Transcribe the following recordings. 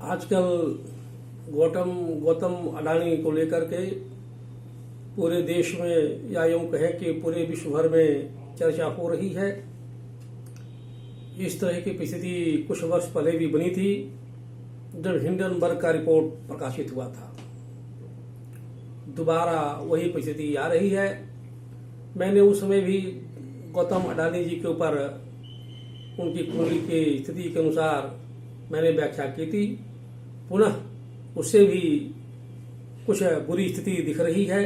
आजकल गौतम अडानी को लेकर के पूरे देश में या यूं कहें कि पूरे विश्व भर में चर्चा हो रही है। इस तरह की परिस्थिति कुछ वर्ष पहले भी बनी थी जब हिंडनबर्ग का रिपोर्ट प्रकाशित हुआ था। दोबारा वही परिस्थिति आ रही है। मैंने उस समय भी गौतम अडानी जी के ऊपर उनकी कुंडली की स्थिति के अनुसार मैंने व्याख्या की थी। पुनः उससे भी कुछ बुरी स्थिति दिख रही है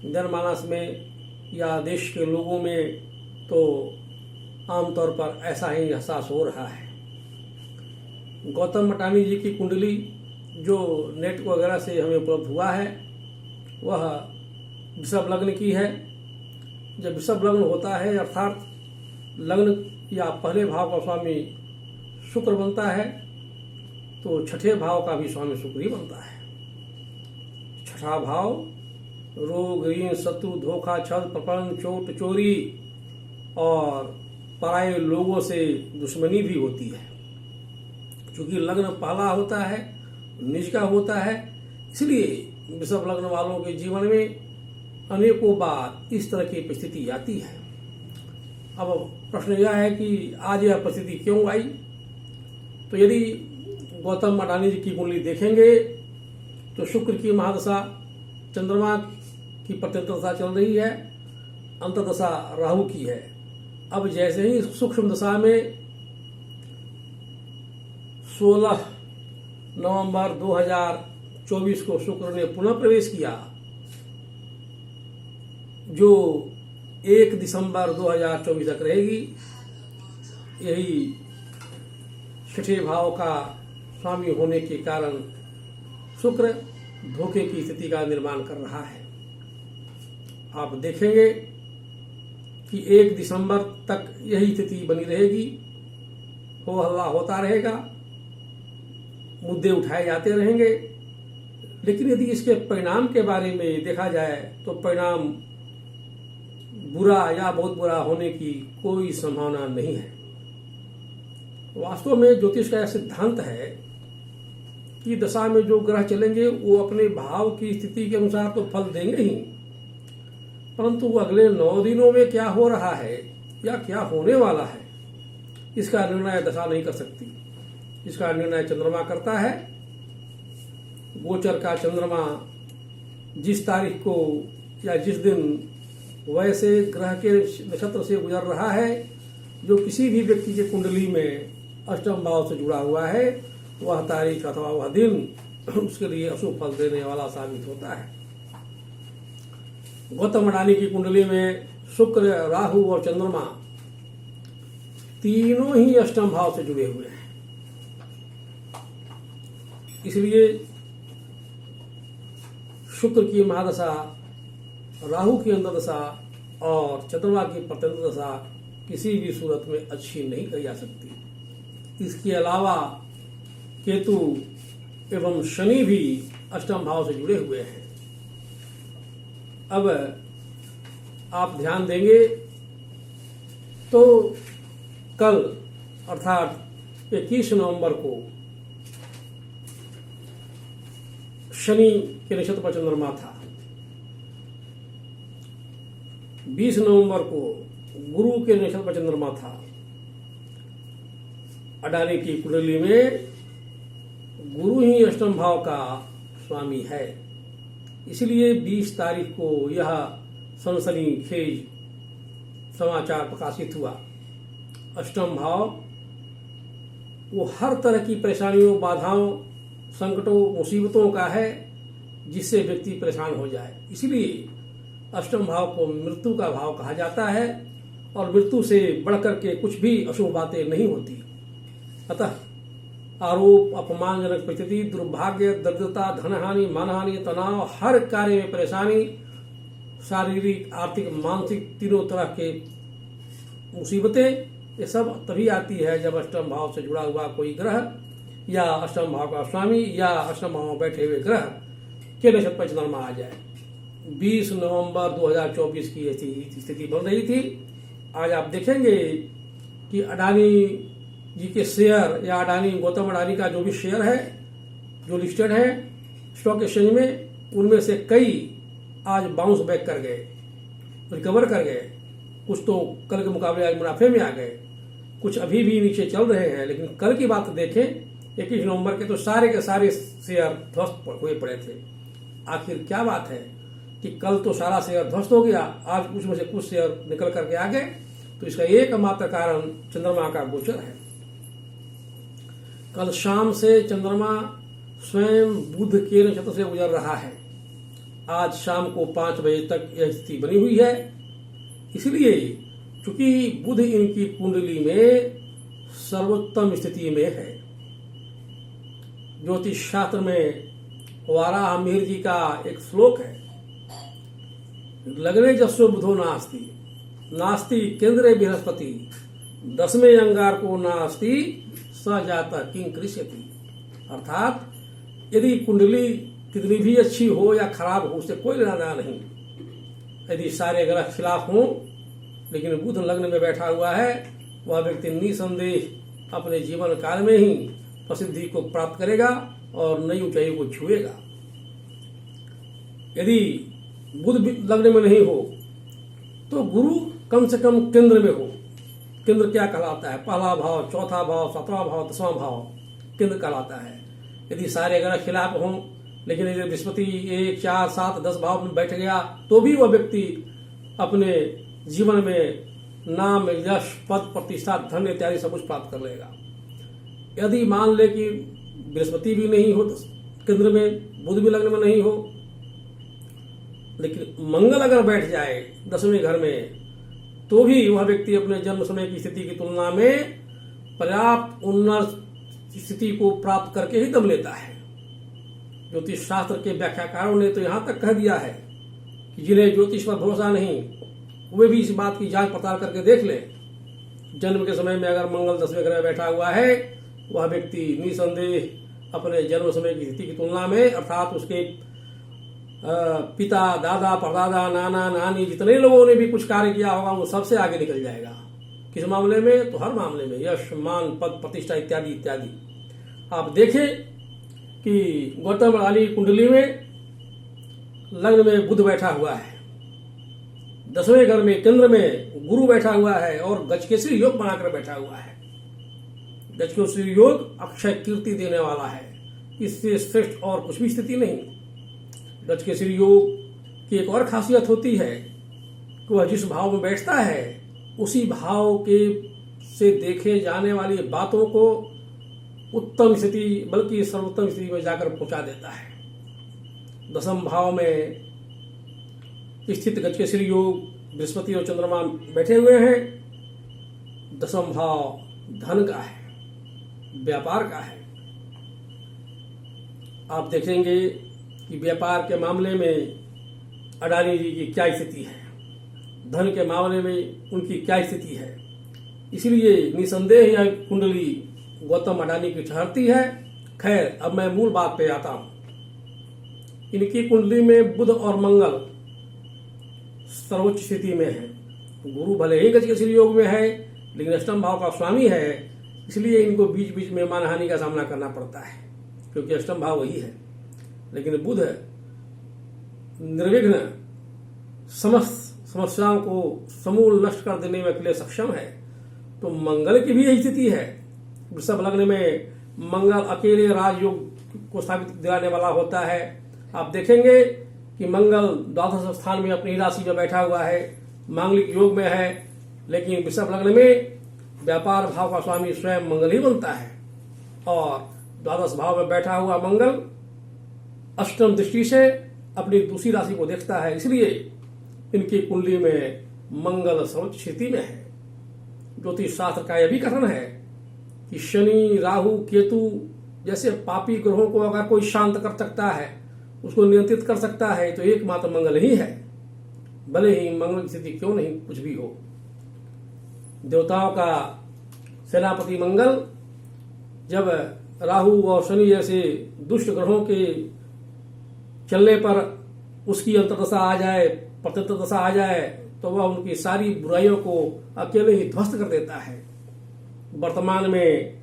जनमानस में या देश के लोगों में, तो आमतौर पर ऐसा ही एहसास हो रहा है। गौतम अडानी जी की कुंडली जो नेट वगैरह से हमें उपलब्ध हुआ है वह वृषभ लग्न की है। जब वृषभ लग्न होता है अर्थात लग्न या पहले भाव का स्वामी शुक्र बनता है तो छठे भाव का भी स्वामी शुक्र ही बनता है। छठा भाव रोग, ऋण, शत्रु, धोखा, छल, प्रपंच, चोट, चोरी और पराये लोगों से दुश्मनी भी होती है। क्योंकि लग्न पहला होता है, निज का होता है, इसलिए वृषभ लग्न वालों के जीवन में अनेकों बार इस तरह की परिस्थिति आती है। अब प्रश्न यह है कि आज यह परिस्थिति क्यों आई। तो यदि गौतम अडानी जी की कुंडली देखेंगे तो शुक्र की महादशा चंद्रमा की प्रत्यंतरदशा चल रही है, अंतर्दशा राहु की है। अब जैसे ही सूक्ष्म दशा में 16 नवंबर 2024 को शुक्र ने पुनः प्रवेश किया, जो 1 दिसंबर 2024 तक रहेगी। यही छठे भाव का स्वामी होने के कारण शुक्र धोखे की स्थिति का निर्माण कर रहा है। आप देखेंगे कि 1 दिसंबर तक यही स्थिति बनी रहेगी, हो हल्ला होता रहेगा, मुद्दे उठाए जाते रहेंगे। लेकिन यदि इसके परिणाम के बारे में देखा जाए तो परिणाम बुरा या बहुत बुरा होने की कोई संभावना नहीं है। वास्तव में ज्योतिष का यह सिद्धांत है कि दशा में जो ग्रह चलेंगे वो अपने भाव की स्थिति के अनुसार तो फल देंगे ही, परंतु अगले 9 दिनों में क्या हो रहा है या क्या होने वाला है इसका निर्णय दशा नहीं कर सकती। इसका निर्णय चंद्रमा करता है। गोचर का चंद्रमा जिस तारीख को या जिस दिन वैसे ग्रह के नक्षत्र से गुजर रहा है, जो किसी भी व्यक्ति के कुंडली में अष्टम भाव से जुड़ा हुआ है, वह तारीख अथवा वह दिन उसके लिए अशुभ फल देने वाला साबित होता है। गौतम अडानी की कुंडली में शुक्र, राहु और चंद्रमा तीनों ही अष्टम भाव से जुड़े हुए हैं। इसलिए शुक्र की महादशा, राहु की अंतर्दशा और चंद्रमा की प्रत्यंतरदशा किसी भी सूरत में अच्छी नहीं कही जा सकती। इसके अलावा केतु एवं शनि भी अष्टम भाव से जुड़े हुए हैं। अब आप ध्यान देंगे तो कल अर्थात 21 नवंबर को शनि के नक्षत्र पर चंद्रमा था। 20 नवंबर को गुरु के नक्षत्र पर चंद्रमा था। अडानी की कुंडली में गुरु ही अष्टम भाव का स्वामी है। इसलिए 20 तारीख को यह सनसनीखेज समाचार प्रकाशित हुआ। अष्टम भाव वो हर तरह की परेशानियों, बाधाओं, संकटों, मुसीबतों का है जिससे व्यक्ति परेशान हो जाए। इसलिए अष्टम भाव को मृत्यु का भाव कहा जाता है और मृत्यु से बढ़कर के कुछ भी अशुभ बातें नहीं होती। अतः आरोप, अपमानजनक परिस्थिति, दुर्भाग्य, दरिद्रता, धनहानि, मानहानि, तनाव, हर कार्य में परेशानी, शारीरिक, आर्थिक, मानसिक तीनों तरह के मुसीबतें, ये सब तभी आती है जब अष्टम भाव से जुड़ा हुआ कोई ग्रह या अष्टम भाव का स्वामी या अष्टम भाव में बैठे हुए ग्रह के नक्षत्र पर चंद्रमा आ जाए। 20 नवंबर 2024 की ऐसी स्थिति बन रही थी। आज आप देखेंगे कि अडानी जी के शेयर या अडानी गौतम अडानी का जो भी शेयर है जो लिस्टेड है स्टॉक एक्सचेंज में, उनमें से कई आज बाउंस बैक कर गए, रिकवर कर गए। कुछ तो कल के मुकाबले आज मुनाफे में आ गए, कुछ अभी भी नीचे चल रहे हैं। लेकिन कल की बात देखें 21 नवंबर के, तो सारे के सारे शेयर ध्वस्त हुए पड़े थे। आखिर क्या बात है कि कल तो सारा शेयर ध्वस्त हो गया, आज कुछ में से कुछ शेयर निकल करके आ गए। तो इसका एकमात्र कारण चंद्रमा का गोचर है। कल शाम से चंद्रमा स्वयं बुध के नक्षत्र से गुजर रहा है। आज शाम को 5 बजे तक यह स्थिति बनी हुई है। इसलिए चूंकि बुध इनकी कुंडली में सर्वोत्तम स्थिति में है, ज्योतिष शास्त्र में वाराह मिहिर जी का एक श्लोक है, लग्ने जस्यो बुधो नास्ति नास्ति केंद्रे बृहस्पति 10वें अंगार को नास्ति स जाता किंग कृष्यति। अर्थात यदि कुंडली कितनी भी अच्छी हो या खराब हो, उससे कोई लेना देना नहीं। यदि सारे ग्रह खिलाफ हों लेकिन बुध लग्न में बैठा हुआ है, वह व्यक्ति निसंदेह अपने जीवन काल में ही प्रसिद्धि को प्राप्त करेगा और नई ऊंचाई को छुएगा। यदि बुध लग्न में नहीं हो तो गुरु कम से कम केंद्र में हो। केंद्र क्या कहलाता है? पहला भाव, चौथा भाव, 7वां भाव, 10वां भाव केंद्र कहलाता है। यदि सारे ग्रह खिलाफ हों लेकिन यदि बृहस्पति 1, 4, 7, 10 भाव में बैठ गया तो भी वह व्यक्ति अपने जीवन में नाम, यश, पद, प्रतिष्ठा, धन इत्यादि सब कुछ प्राप्त कर लेगा। यदि मान ले कि बृहस्पति भी नहीं हो केंद्र में, बुध भी लग्न में नहीं हो, लेकिन मंगल अगर बैठ जाए 10वें घर में, तो भी वह व्यक्ति अपने जन्म समय की स्थिति की तुलना में पर्याप्त उन्नत स्थिति को प्राप्त करके ही दम लेता है। ज्योतिष शास्त्र के व्याख्याकारों ने तो यहां तक कह दिया है कि जिन्हें ज्योतिष पर भरोसा नहीं, वे भी इस बात की जांच पड़ताल करके देख ले। जन्म के समय में अगर मंगल 10वें ग्रह बैठा हुआ है, वह व्यक्ति निसंदेह अपने जन्म समय की स्थिति की तुलना में, अर्थात उसके पिता, दादा, परदादा, नाना, नानी जितने लोगों ने भी कुछ कार्य किया होगा वो सबसे आगे निकल जाएगा। किस मामले में? तो हर मामले में, यश, मान, पद, प्रतिष्ठा इत्यादि इत्यादि। आप देखें कि गौतम अडानी कुंडली में लग्न में बुध बैठा हुआ है, 10वें घर में केंद्र में गुरु बैठा हुआ है और गजकेसरी योग बनाकर बैठा हुआ है। गजकेसरी योग अक्षय कीर्ति देने वाला है, इससे श्रेष्ठ और कुछ भी स्थिति नहीं। गजकेसरी योग की एक और खासियत होती है कि वह जिस भाव में बैठता है उसी भाव के से देखे जाने वाली बातों को उत्तम स्थिति, बल्कि सर्वोत्तम स्थिति में जाकर पहुंचा देता है। 10वें भाव में स्थित गजकेसरी योग बृहस्पति और चंद्रमा बैठे हुए हैं। 10वां भाव धन का है, व्यापार का है। आप देखेंगे कि व्यापार के मामले में अडानी जी की क्या स्थिति है, धन के मामले में उनकी क्या स्थिति है। इसलिए निसंदेह यह कुंडली गौतम अडानी की ठहरती है। खैर, अब मैं मूल बात पे आता हूं। इनकी कुंडली में बुध और मंगल सर्वोच्च स्थिति में है। गुरु भले ही गजकेसरी योग में है लेकिन अष्टम भाव का स्वामी है, इसलिए इनको बीच बीच में मानहानि का सामना करना पड़ता है, क्योंकि अष्टम भाव वही है। लेकिन बुध निर्विघ्न समस्त समस्याओं को समूल नष्ट कर देने में के लिए सक्षम है। तो मंगल की भी यही स्थिति है। वृषभ लग्न में मंगल अकेले राजयोग को स्थापित दिलाने वाला होता है। आप देखेंगे कि मंगल द्वादश स्थान में अपनी राशि में बैठा हुआ है, मांगलिक योग में है, लेकिन वृषभ लग्न में व्यापार भाव का स्वामी स्वयं मंगल ही बनता है और द्वादश भाव में बैठा हुआ मंगल अष्टम दृष्टि से अपनी दूसरी राशि को देखता है। इसलिए इनकी कुंडली में मंगल सर्वोच्च स्थिति में है। ज्योतिष शास्त्र का यह भी कथन है कि शनि, राहु, केतु जैसे पापी ग्रहों को अगर कोई शांत कर सकता है, उसको नियंत्रित कर सकता है, तो एकमात्र मंगल ही है। भले ही मंगल की स्थिति क्यों नहीं कुछ भी हो। देवताओं का सेनापति मंगल जब राहु और शनि जैसे दुष्ट ग्रहों के चलने पर उसकी अंतर्दशा आ जाए, प्रत्यंतर्दशा आ जाए, तो वह उनकी सारी बुराइयों को अकेले ही ध्वस्त कर देता है। वर्तमान में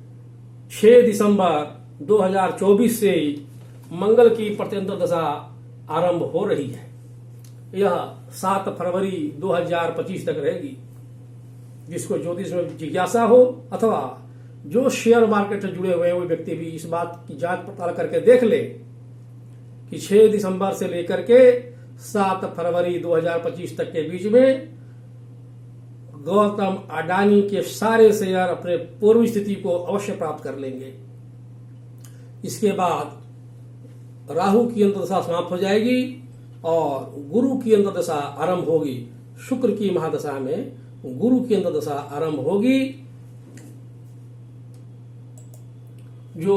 6 दिसंबर 2024 से मंगल की प्रत्यंतर दशा आरंभ हो रही है। यह 7 फरवरी 2025 तक रहेगी। जिसको ज्योतिष में जिज्ञासा हो अथवा जो शेयर मार्केट से जुड़े हुए हैं वो व्यक्ति भी इस बात की जांच पड़ताल करके देख ले कि 6 दिसंबर से लेकर के 7 फरवरी 2025 तक के बीच में गौतम अडानी के सारे शेयर अपने पूर्व स्थिति को अवश्य प्राप्त कर लेंगे। इसके बाद राहु की अंतर्दशा समाप्त हो जाएगी और गुरु की अंतर्दशा आरंभ होगी। शुक्र की महादशा में गुरु की अंतर्दशा आरंभ होगी, जो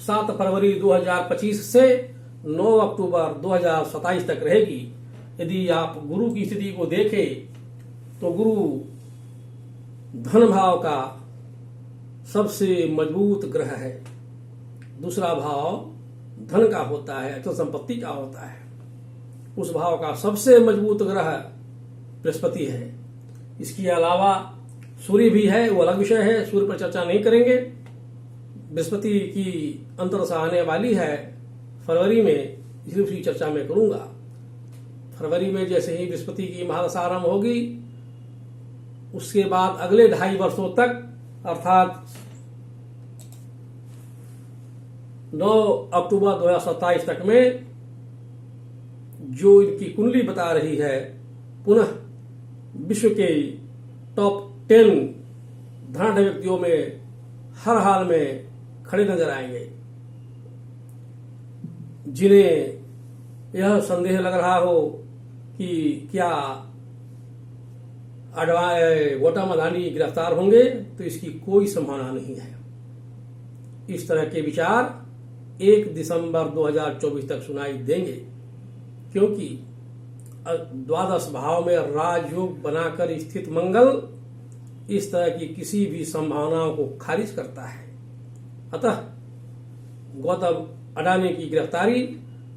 7 फरवरी 2025 से 9 अक्टूबर 2027 तक रहेगी। यदि आप गुरु की स्थिति को देखें तो गुरु धन भाव का सबसे मजबूत ग्रह है। दूसरा भाव धन का होता है, अचल संपत्ति का होता है। उस भाव का सबसे मजबूत ग्रह बृहस्पति है। इसके अलावा सूर्य भी है, वो अलग विषय है, सूर्य पर चर्चा नहीं करेंगे। बृहस्पति की अंतर्दशा आने वाली है फरवरी में, इसलिए उसकी चर्चा मैं करूंगा। फरवरी में जैसे ही बृहस्पति की महादशा आरंभ होगी, उसके बाद अगले 2.5 वर्षों तक अर्थात 9 अक्टूबर 2027 तक में जो इनकी कुंडली बता रही है, पुनः विश्व के टॉप 10 धनाढ्य व्यक्तियों में हर हाल में खड़े नजर आएंगे। जिन्हें यह संदेह लग रहा हो कि क्या गौतम अडानी गिरफ्तार होंगे, तो इसकी कोई संभावना नहीं है। इस तरह के विचार 1 दिसंबर 2024 तक सुनाई देंगे, क्योंकि द्वादश भाव में राजयोग बनाकर स्थित मंगल इस तरह की किसी भी संभावनाओं को खारिज करता है। अतः गौतम अडानी की गिरफ्तारी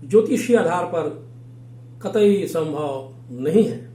ज्योतिषीय आधार पर कतई संभव नहीं है।